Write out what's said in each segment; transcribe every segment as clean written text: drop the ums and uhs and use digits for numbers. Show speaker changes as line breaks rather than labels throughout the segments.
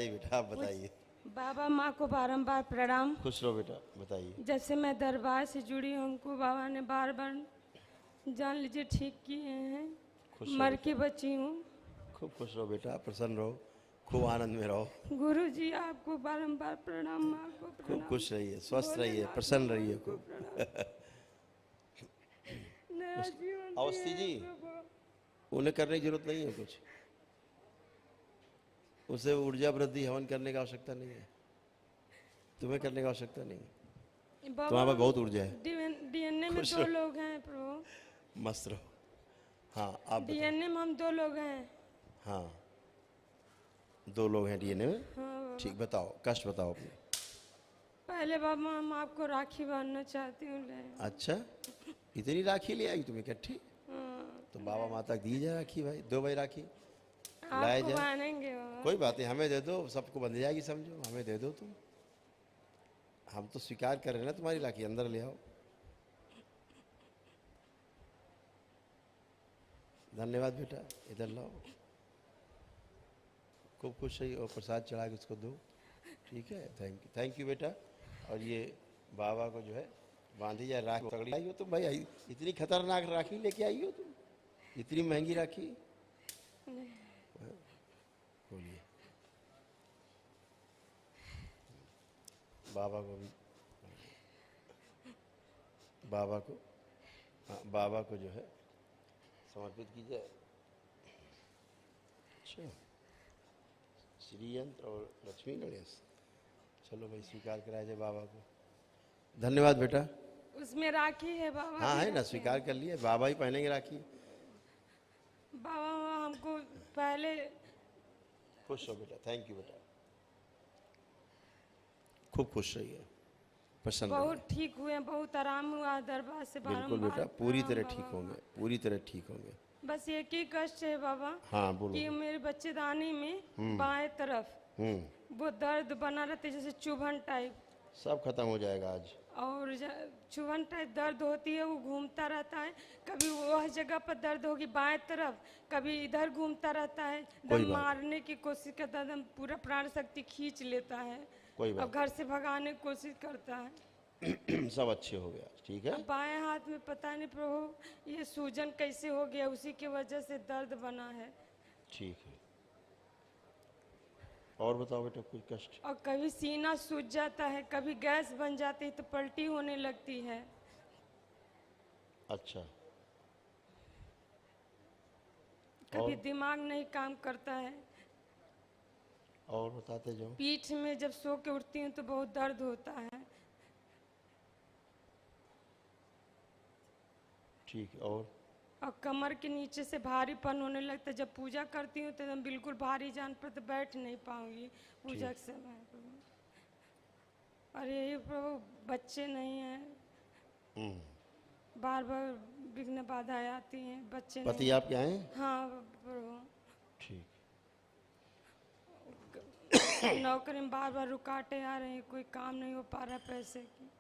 बताइए बेटा, आप बताइए।
बाबा माँ को बारंबार प्रणाम।
खुश रहो बेटा, बताइए।
जब से मैं दरबार से जुड़ी हूँ हमको बाबा ने बार बार जान लीजिए ठीक किए हैं।
खुश रहो
मर
बेटा,
के बची हूँ।
खूब खुश रहो बेटा, प्रसन्न रहो, खूब आनंद में रहो,
गुरु जी आपको बारंबार प्रणाम, माँ को
खूब
प्रणाम,
खुश रहिए, स्वस्थ रहिए,
भोलेनाथ
प्रसन्न
भगवान
रहिए
को
खूब।
प्रणाम। नया जीवन
अवस्थी
दिए
जी,
प्रभु।
उन्हें करने की जरूरत नहीं है कुछ, उसे ऊर्जा वृद्धि हवन करने की आवश्यकता नहीं है, तुम्हें करने की आवश्यकता नहीं है,
बाबा
तुम्हारे पास बहुत ऊर्जा है।
डीएनए में
खुश
2
रहो,
लोग हैं प्रभु।
मस्त रहो। हाँ आप बताओ।
डीएनए में हम 2 लोग हैं।
हाँ 2 लोग हैं डीएनए में।
हाँ बाबा।
ठीक, बताओ कष्ट बताओ अपने।
पहले बाबा हम आपको राखी बांधना चाहती हूँ ले।
अच्छा, इतनी राखी ले आई तुम इकट्ठी? तो बाबा माता दी जाए राखी भाई, 2 भाई राखी लाए
आपको
जाए।
बांधेंगे बाबा।
कोई बात नहीं, हमें दे दो, सबको बंध जाएगी समझो, हमें दे दो तुम। हम तो स्वीकार कर रहे हैं ना तुम्हारी राखी, अंदर ले आओ। धन्यवाद बेटा, इधर लाओ, खूब खुश रही और प्रसाद चढ़ा के उसको दो। ठीक है, थैंक यू बेटा। और ये बाबा को जो है बांधी जाए राखी। तगड़ी आई हो तुम भाई, इतनी खतरनाक राखी लेके आई हो तुम, इतनी महंगी राखी। बोलिए बाबा को भी, बाबा को, हाँ बाबा को जो है समर्पित की जाए। अच्छा, श्री यंत्र और लक्ष्मी गणेश, चलो भाई स्वीकार कराया जाए बाबा को। धन्यवाद बेटा।
उसमें राखी है बाबा।
हाँ
भी
है ना,
रखे
स्वीकार कर लिए, बाबा ही पहनेंगे राखी।
हैं। बाबा हमको पहले
खुश हो बेटा, थैंक यू बेटा, खूब खुश रहिए, प्रसन्न रहिए।
बहुत ठीक हुए, बहुत आराम हुआ दरबार से
बिल्कुल
बारंबार
बेटा, पूरी
प्रणाम
तरह
बाबा।
ठीक होंगे, पूरी तरह ठीक होंगे।
बस एक ही कष्ट है बाबा
हाँ बोलो।
कि मेरे बच्चेदानी में बाएं तरफ वो दर्द बना रहता है जैसे चुभन टाइप।
सब खत्म हो जाएगा आज।
और चुभन टाइप दर्द होती है, वो घूमता रहता है। कभी वह जगह पर दर्द होगी बाएं तरफ, कभी इधर घूमता रहता है।
कोई
दम
बात
मारने की कोशिश करता है, दम पूरा प्राण शक्ति खींच लेता है।
कोई
अब
बात
घर से भगाने की कोशिश करता है।
सब अच्छे हो गया, ठीक है।
अब बाएं हाथ में पता नहीं प्रभु ये सूजन कैसे हो गया, उसी की वजह से दर्द बना है।
ठीक है, और बताओ बेटा कुछ कष्ट?
और कभी सीना सूज जाता है, कभी गैस बन जाती है तो पलटी होने लगती है।
अच्छा,
कभी
और
दिमाग नहीं काम करता है।
और बताते जाओ।
पीठ में जब सो के उठती हूँ तो बहुत दर्द होता है।
ठीक है,
और कमर के नीचे से भारीपन होने लगता है। जब पूजा करती हूँ तो एकदम बिल्कुल भारी जान पर तो बैठ नहीं पाऊंगी पूजा के समय प्रभु। और यही प्रभु बच्चे नहीं हैं, बार बार विघ्न बाधाएं आती हैं, बच्चे
पति
नहीं।
आपके आए हैं?
हाँ प्रभु।
ठीक,
नौकरी में बार बार रुकावटें आ रही हैं, कोई काम नहीं हो पा रहा पैसे की।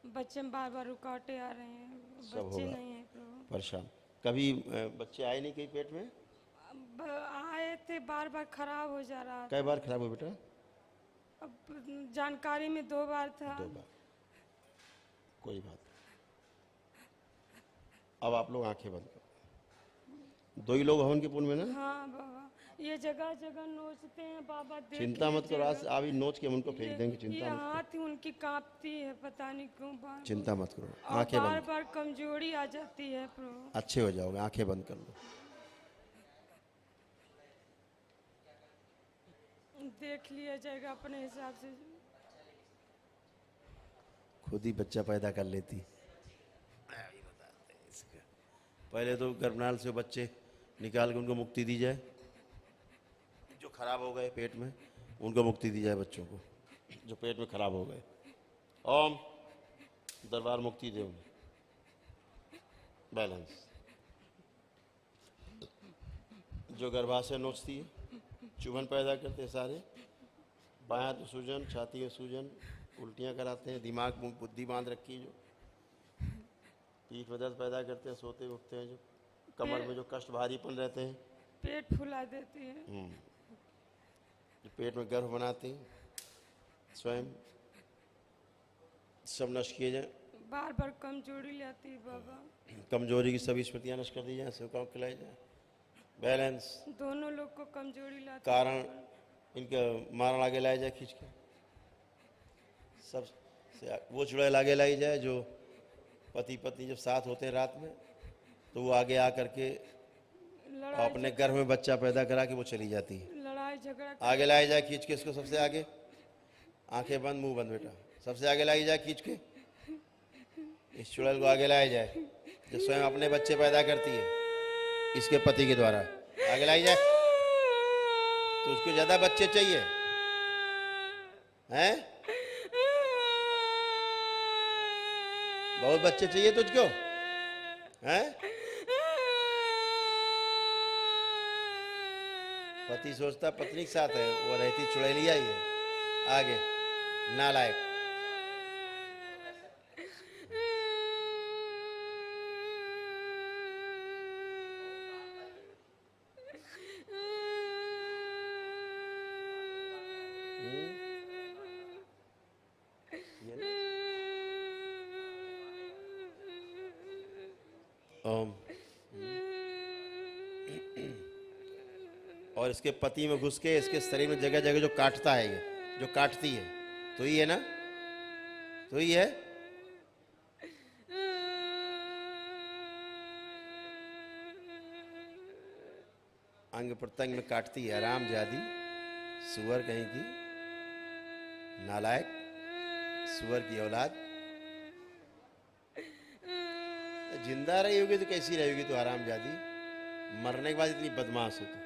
बच्चे में बार बार रुकावटें आ रही हैं,
सब
बच्चे
होगा।
नहीं हैं प्रभु।
परेशान कभी बच्चे आए नहीं कहीं पेट में?
अब आए थे, बार बार खराब हो जा रहा
कई
था।
बार खराब हुआ बेटा?
अब जानकारी में 2 बार था।
2 बार, कोई बात नहीं। अब आप लोग आंखें बंद करो, 2 ही लोग हवन के पुण्य में ना।
हाँ बाबा, ये जगह जगह नोचते हैं बाबा, देख
चिंता मत करो, आज
लीजिएगा।
अभी नोच के हम उनको फेंक देंगे,
ये
चिंता मत
हाथ ही उनकी कांपती है, पता नहीं क्यों बार
चिंता मत करो,
और
आंखें
बार
बंद,
बार कमजोरी आ जाती है प्रभु।
अच्छे हो जाओगे, आंखें बंद कर लो।
देख लिया जाएगा अपने हिसाब से।
खुद ही बच्चा पैदा कर लेती। पहले तो गर्भनाल से बच्चे निकाल के उनको मुक्ति दी जाए, जो खराब हो गए पेट में उनको मुक्ति दी जाए, बच्चों को जो पेट में खराब हो गए। ओम दरबार मुक्ति दे उन्हें। बैलेंस, जो गर्भाशय नोचती है, चुभन पैदा करते हैं सारे, बाएं हाथ में सूजन, छाती में सूजन, उल्टियाँ कराते हैं, दिमाग में बुद्धि बांध रखी है, जो पीठ में दर्द पैदा करते हैं, सोते उठते हैं, जो कमर में जो कष्ट भारीपन रहते हैं,
पेट फुला देती है।
जो पेट में गर्भ बनाती स्वयं सब नष्ट किए जाए।
बार बार कमजोरी लाती है बाबा।
कमजोरी की सभी स्मृतियां नष्ट कर दी जाए, सेवकाओं को खिलाई जाए। बैलेंस
दोनों लोग को कमजोरी लाती
कारण
है।
इनका मारण आगे लाया जाए खींच के, सब से वो चुड़ैल आगे लाई जाए जो पति पत्नी जब साथ होते हैं रात में तो वो आगे आ करके
लड़ाई
अपने गर्भ में बच्चा पैदा करा के वो चली जाती है।
लड़ाई झगड़ा
आगे लाई जाए खींच के इसको सबसे आगे, आंखें बंद मुंह बंद बेटा, सबसे आगे लाई जाए खींच के, इस चुड़ैल को आगे लाया जाए जो स्वयं अपने बच्चे पैदा करती है इसके पति के द्वारा, आगे लाई जाए। तो उसको ज्यादा बच्चे चाहिए हैं, बहुत बच्चे चाहिए तुझको हैं। पति सोचता पत्नी के साथ है, वो रहती चुड़ैलिया ही है आगे, नालायक। ओम। और इसके पति में घुस के इसके शरीर में जगह जगह जो काटता है, ये जो काटती है तो ही है ना, तो ही है। अंग प्रत्यंग में काटती है, आराम जादी सुअर कहीं की, नालायक सुअर की औलाद। जिंदा रही होगी तो कैसी रहेगी तो आराम जादी, मरने के बाद इतनी बदमाश हो तो।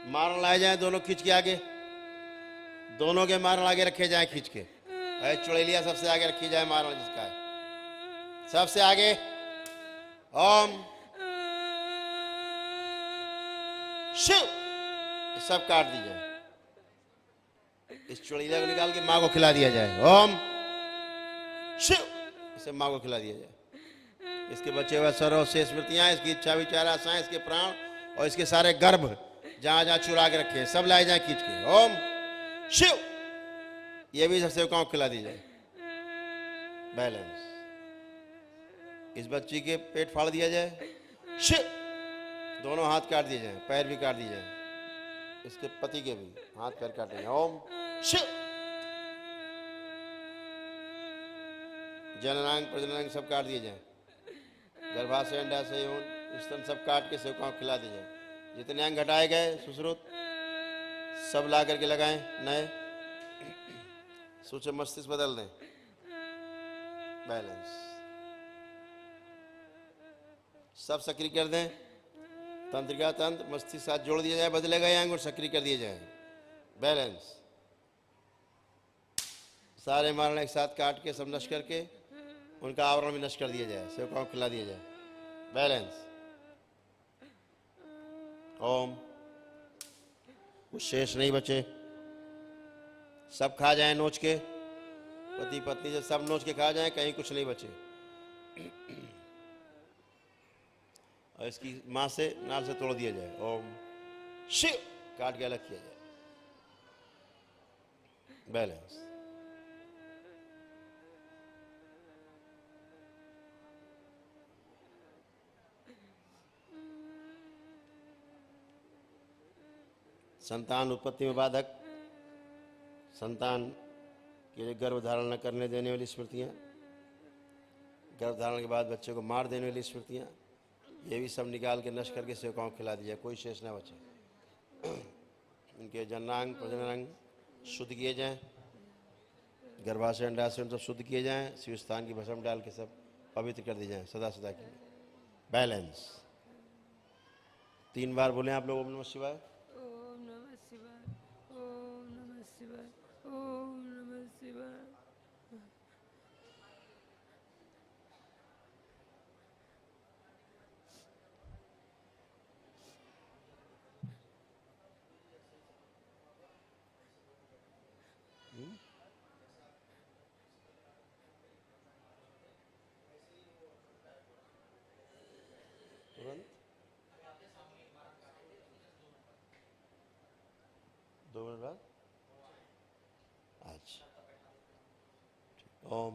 मारण लाए जाए दोनों खींच के आगे, दोनों के मारण आगे रखे जाए खींच के। चुड़ैलिया सबसे आगे रखी जाए, मारण जिसका है सबसे आगे। ओम शिव, सब काट दी जाए। इस चुड़ैलिया को निकाल के माँ को खिला दिया जाए। ओम शिव, इसे माँ को खिला दिया जाए। इसके बचे हुए सर्व शेष स्मृतियां, इसकी इच्छा विचार आशाएं, इसके प्राण और इसके सारे गर्भ जहां जहां चुरा के रखे सब लाए जाए खींच के। ओम शिव, ये भी सब सेवकाओं को खिला दी जाए। बैलेंस। इस बच्ची के पेट फाड़ दिया जाए, शिव, दोनों हाथ काट दिए जाए, पैर भी काट दिए जाए, इसके पति के भी हाथ पैर काटे जाए। ओम शिव। जननांग प्रजननांग सब काट दिए जाए, गर्भाशय अंडाशय यौन स्तन सब काट के सेवकाओं को खिला दिए जाए। जितने अंग घटाए गए सुश्रुत सब ला करके लगाएं नए, सोचे मस्तिष्क बदल दें। बैलेंस। सब सक्रिय कर दें, तंत्रिका तंत्र मस्तिष्क साथ जोड़ दिया जाए, बदलेगा ये अंग और सक्रिय कर दिए जाए। बैलेंस। सारे मारण एक साथ काट के सब नष्ट करके उनका आवरण भी नष्ट कर दिया जाए, सेवकाओं को खिला दिया जाए। बैलेंस। ओम। कुछ शेष नहीं बचे, सब खा जाए नोच के, पति पत्नी से सब नोच के खा जाए, कहीं कुछ नहीं बचे। और इसकी मां से नाल से तोड़ दिया जाए। ओम शिव, काट के अलग किया जाए। बैलेंस। संतान उत्पत्ति में बाधक, संतान के लिए गर्भ धारण न करने देने वाली स्मृतियाँ, गर्भ धारण के बाद बच्चे को मार देने वाली स्मृतियाँ, ये भी सब निकाल के नष्ट करके सेवकाओं को खिला दिया, कोई शेष न बचे। उनके जननांग प्रजननांग शुद्ध किए जाएं, गर्भाशय अंडाशय सब शुद्ध किए जाएं, शिव स्थान की भस्म डाल के सब पवित्र कर दी जाएं सदा सदा के लिए। बैलेंस। 3 बार बोले आप लोग ओम नमः शिवाय।
ओम नमः शिवाय, ओम नमः शिवाय, ओम नमः शिवाय।
तुरंत ओम।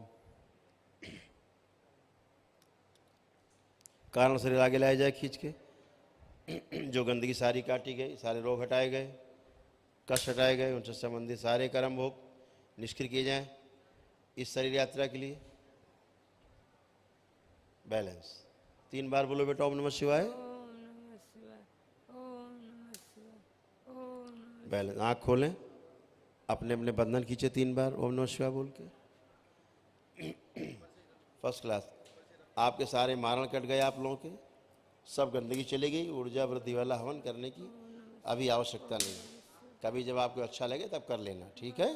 कारण शरीर आगे लाया जाए खींच के। जो गंदगी सारी काटी गई, सारे रोग हटाए गए, कष्ट हटाए गए, उनसे संबंधित सारे कर्म भोग निष्क्रिय किए जाएं इस शरीर यात्रा के लिए। बैलेंस 3 बार बोलो बेटा, ओम नमः शिवाय।
ओम नमः शिवाय, ओम नमः शिवाय, ओम नमः।
बैलेंस। आँख खोलें, अपने अपने बंधन खींचे 3 बार ओम नमः शिवाय बोल के। First class. आपके सारे मारण कट गए, आप लोगों के सब गंदगी चली गई। ऊर्जा वृद्धि वाला हवन करने की अभी आवश्यकता नहीं। कभी जब आपको अच्छा लगे तब कर लेना, ठीक है।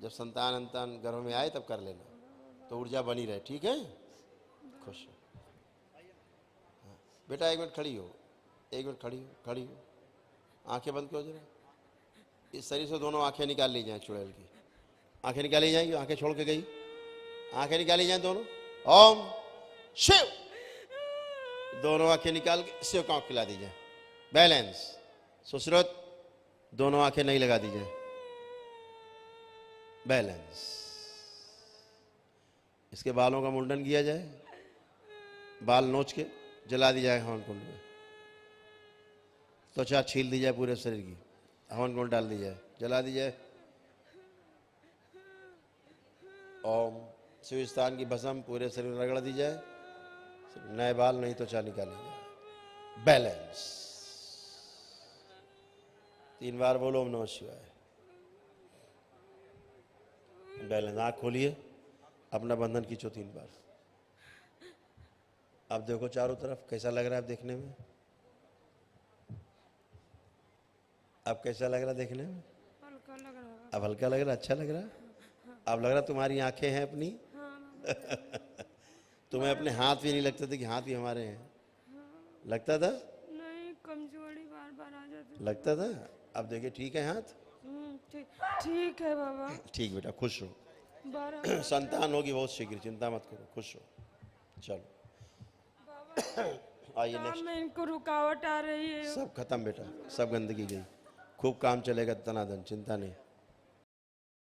जब संतान अंतान गर्भ में आए तब कर लेना, तो ऊर्जा बनी रहे, ठीक है। खुश हो। हाँ। बेटा 1 मिनट खड़ी हो, 1 मिनट खड़ी हो, खड़ी हो। आंखें बंद करो जरा। इस शरीर से दोनों आंखें निकाल ली जाएं। चुड़ैल की आंखें निकाली जाएंगी, आंखें छोड़ के गई, आंखें निकाली जाएं दोनों। ओम शिव। दोनों आंखें निकाल के शिव को आंख खिला दी जाए। बैलेंस। सुश्रुत, दोनों आंखें नहीं लगा दी जाए। बैलेंस। इसके बालों का मुंडन किया जाए, बाल नोच के जला दी जाए हवन कुंड में। त्वचा छील दी जाए पूरे शरीर की, हवन कुंड डाल दी जाए, जला दी जाए। ओम। शिव स्थान की भस्म पूरे शरीर में रगड़ दी जाए, नए बाल नहीं त्वचा निकाली जाए। बैलेंस। 3 बार बोलो ओम नमः शिवाय। बैलेंस। आँख खोलिए, अपना बंधन खींचो 3 बार। अब देखो चारों तरफ कैसा लग रहा है देखने में। अब कैसा लग रहा है देखने में?
हल्का लग रहा है।
अब हल्का लग रहा, अच्छा लग रहा। अब लग रहा तुम्हारी आंखें हैं अपनी। तुम्हें अपने हाथ भी नहीं लगते थे कि हाथ भी हमारे हैं? लगता था?
नहीं, कमजोरी बार बार आ जाती।
लगता था। अब देखिए ठीक है हाथ।
ठीक है बाबा।
ठीक बेटा, खुश हो।
बारह
संतान होगी बहुत शीघ्र, चिंता मत करो, खुश हो। चलो आइए
काम
नेक्स्ट।
में इनको रुकावट आ रही है।
सब खत्म बेटा, सब गंदगी गई। खूब काम चलेगा, तनादन, चिंता नहीं।